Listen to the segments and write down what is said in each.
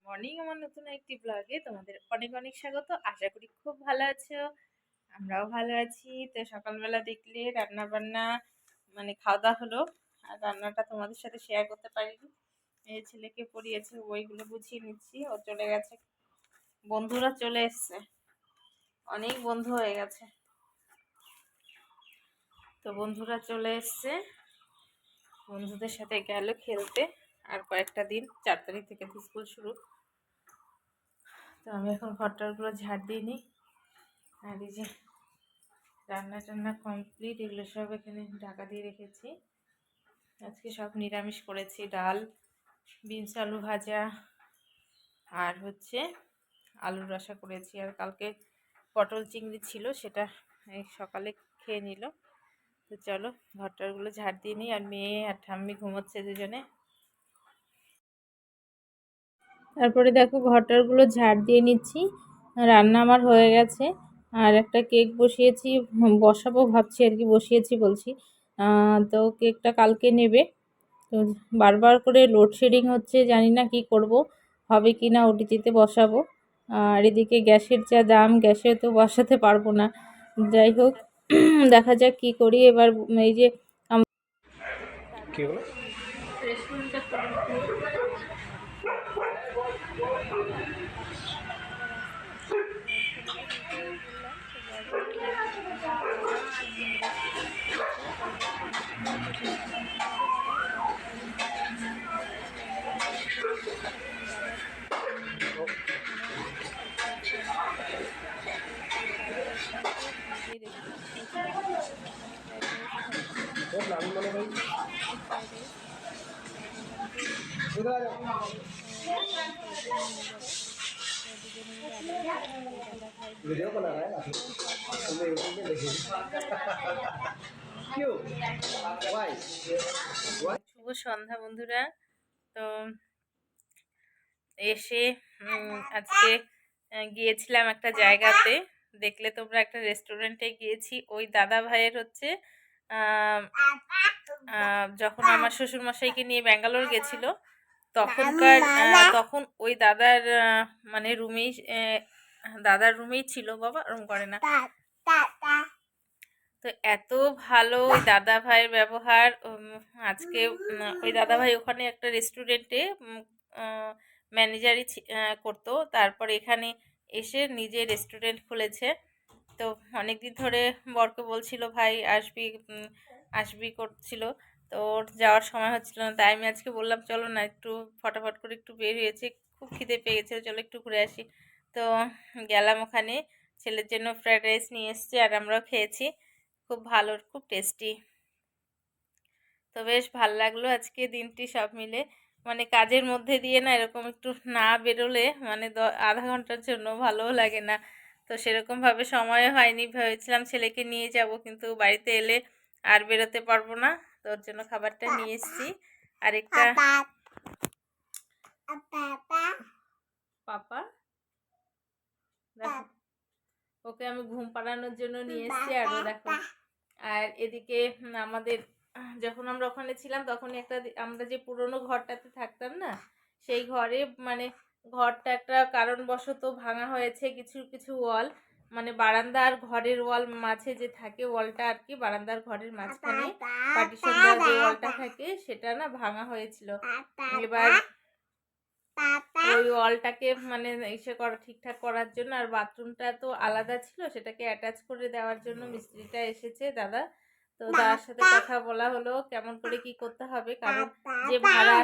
Morning আমার নতুন একটি ব্লগে তোমাদের অনেক অনেক স্বাগত। আশা করি খুব ভালো আছো, আমরাও ভালো আছি। তো সকালবেলা দেখলে রান্না বান্না খাওয়া দাওয়া হলো, আর রান্নাটা তোমাদের সাথে শেয়ার করতে পারিনি। এই ছেলেকে পড়িয়েছে, ওইগুলো বুঝিয়ে নিচ্ছি। ও চলে গেছে, বন্ধুরা চলে এসছে, অনেক বন্ধু হয়ে গেছে। তো বন্ধুরা চলে এসছে, বন্ধুদের সাথে গেল খেলতে। আর কয়েকটা দিন, 4 তারিখ থেকে তো স্কুল শুরু। তো আমি এখন ঘরটারগুলো ঝাড় দিয়ে নিই। আর এই যে রান্না টান্না কমপ্লিট, এগুলো সব এখানে ঢাকা দিয়ে রেখেছি। আজকে সব নিরামিষ করেছি, ডাল, বিনস আলু ভাজা, আর আলুর রসা করেছি। আর কালকে পটল চিংড়ি ছিল, সেটা এই সকালে খেয়ে নিল। তো চলো ঘরটারগুলো ঝাড় দিয়ে নিই। আর মেয়ে আর ঠাম্মি ঘুমোচ্ছে দুজনে। তারপরে দেখো ঘরটারগুলো ঝাড় দিয়ে নিচ্ছি। রান্না আমার হয়ে গেছে, আর একটা কেক বসিয়েছি, বসাবো ভাবছি আর কি, বসিয়েছি বলছি। তো কেকটা কালকে নেবে। তো বারবার করে লোডশেডিং হচ্ছে, জানি না কি করব, হবে কি না ওটিজিতে বসাবো। আর এদিকে গ্যাসের যা দাম, গ্যাসে তো বসাতে পারবো না। যাই হোক, দেখা যাক কি করি এবার। এই যে রেস্টুরেন্টটা वीडियो बना रहा है हमने यूट्यूब में देखी क्यों वाई শুভ সন্ধ্যা বন্ধুরা। তো এসে আজকে গিয়েছিলাম একটা জায়গাতে, দেখলে তোমরা, একটা রেস্টুরেন্টে গিয়েছি। ওই দাদা ভাইয়ের যখন আমার শ্বশুরমশাইকে নিয়ে ব্যাঙ্গালোর গেছিল, তখন ওই দাদার রুমেই, দাদার রুমেই ছিল। বাবা রুম করে না। তো এত ভালো ওই দাদা ভাইয়ের ব্যবহার। আজকে ওই দাদা ভাই ওখানে একটা রেস্টুরেন্টে ম্যানেজারই করতো, তারপর এখানে এসে নিজে রেস্টুরেন্ট খুলেছে। তো অনেকদিন ধরে বরকে বলছিল ভাই আসবি আসবি করছিল। তো ওর যাওয়ার সময় হচ্ছিল না, তাই আমি আজকে বললাম চলো না, একটু ফটাফট করে একটু বের হয়েছে, খুব খিদে পেয়ে গেছে, চলো একটু ঘুরে আসি। তো গেলাম ওখানে, ছেলের জন্য ফ্রাইড রাইস নিয়ে এসেছি, আর আমরাও খেয়েছি। খুব ভালো, খুব টেস্টি। তো বেশ ভাল লাগলো আজকে দিনটি সব মিলে। কাজের মধ্যে দিয়ে না এরকম একটু না বেরোলে আধা ঘন্টার জন্য ভালোও লাগে না। তো সেরকমভাবে সময় হয়নি, ভেবেছিলাম ছেলেকে নিয়ে যাব, কিন্তু বাড়িতে এলে আর বেরোতে পারবো না। তো ওর জন্য খাবারটা নিয়ে এসেছি। আর একটা পাপা, দেখো ওকে আমি ঘুম পাড়ানোর জন্য নিয়ে এসেছি। আর দেখো, আর এদিকে আমাদের যখন আমরা ওখানে ছিলাম, তখনই আমরা যে পুরনো ঘরটাতে থাকতাম না, সেই ঘরে ঘরটা একটা কারণবশত ভাঙা হয়েছে। কিছু কিছু ওয়াল, বারান্দার ঘরের ওয়াল মাঝে যে থাকে ওয়ালটা আর কি, বারান্দার ঘরের মাঝখানে পার্টিশন দেওয়া যে ওয়ালটা থাকে, সেটা না ভাঙা হয়েছিল। এবার ওই ওয়ালটাকে ঠিকঠাক করার জন্য, আর বাথরুমটা তো আলাদা ছিল, সেটাকে অ্যাটাচ করে দেওয়ার জন্য মিস্ত্রিটা এসেছে দাদা। তো তার সাথে কথা বলা হলো কেমন করে কি করতে হবে, কারণ যে ভাড়া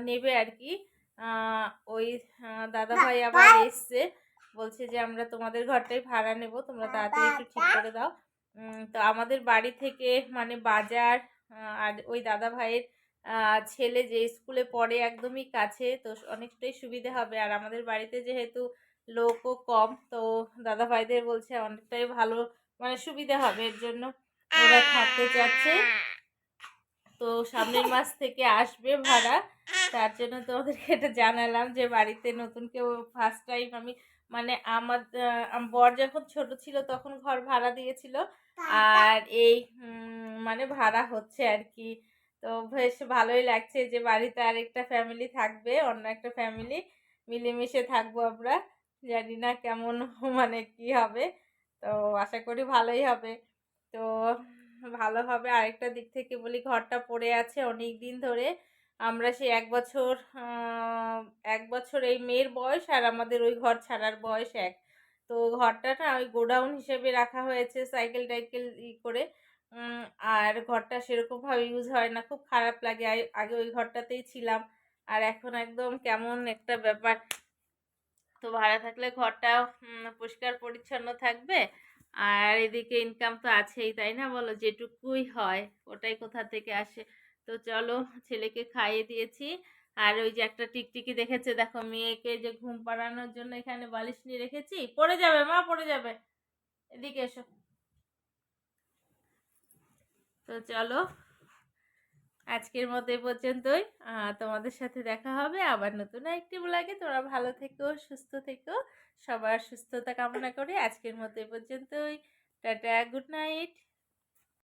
নেবে আর কি, ওই দাদা ভাই আবার এসছে, বলছে যে আমরা তোমাদের ঘরটাই ভাড়া নেব, তোমরা তাড়াতাড়ি একটু ঠিক করে দাও। তো আমাদের বাড়ি থেকে বাজার, আর ওই দাদা ভাইয়ের ছেলে যে স্কুলে পড়ে একদমই কাছে, তো অনেকটাই সুবিধা হবে। আর আমাদের বাড়িতে যেহেতু লোকও কম, তো দাদা ভাইদের বলছে অনেকটাই ভালো, সুবিধা হবে, এর জন্য ওরা থাকতে চাচ্ছে। তো সামনের মাস থেকে আসবে ভাড়া, তার জন্য তোমাদেরকে এটা জানালাম যে বাড়িতে নতুন কেউ ফার্স্ট টাইম আমি, আমার বর যখন ছোট ছিল তখন ঘর ভাড়া দিয়েছিল, আর এই ভাড়া হচ্ছে আর কি। তো বেশ ভালোই লাগছে যে বাড়িতে আরেকটা ফ্যামিলি থাকবে, অন্য একটা ফ্যামিলি মিলেমিশে থাকবো আমরা। জানি না কেমন মানে কি হবে, তো আশা করি ভালোই হবে। তো ভালো হবে। আরেকটা দিক থেকে বলি, ঘরটা পড়ে আছে অনেক দিন ধরে। আমরা সেই ১ বছর ১ বছর এই মেয়ের বয়স আর আমাদের ওই ঘর ছাড়ার বয়স এক। তো ঘরটা না ওই গোডাউন হিসেবে রাখা হয়েছে সাইকেল-টাইকেল করে। উম আর ঘরটা সেরকমভাবে ইউজ হয় না। খুব খারাপ লাগে। আগে ওই ঘরটাতেই ছিলাম। আর এখন একদম কেমন একটা ব্যাপার। তো ভাড়া থাকলে ঘরটাও পরিষ্কার পরিচ্ছন্ন থাকবে। আর এদিকে ইনকাম তো আছেই, তাই না বলো? যেটুকুই হয় ওটাই কোথা থেকে আসে। তো চলো, ছেলেকে খাইয়ে দিয়েছি। আর ওই যে একটা টিকটিকি দেখেছে দেখো, মেয়েকে যে ঘুম পাড়ানোর জন্য এখানে বালিশ নিয়ে রেখেছি। পড়ে যাবে মা, পড়ে যাবে। এদিকে এসো। তো চলো, আজকের মতো এই পর্যন্তই। তোমাদের সাথে দেখা হবে আবার নতুন একটি ব্লগে। তোমরা ভালো থেকো, সুস্থ থেকো। সবার সুস্থতা কামনা করে আজকের মতো এই পর্যন্তই। Tata, good night.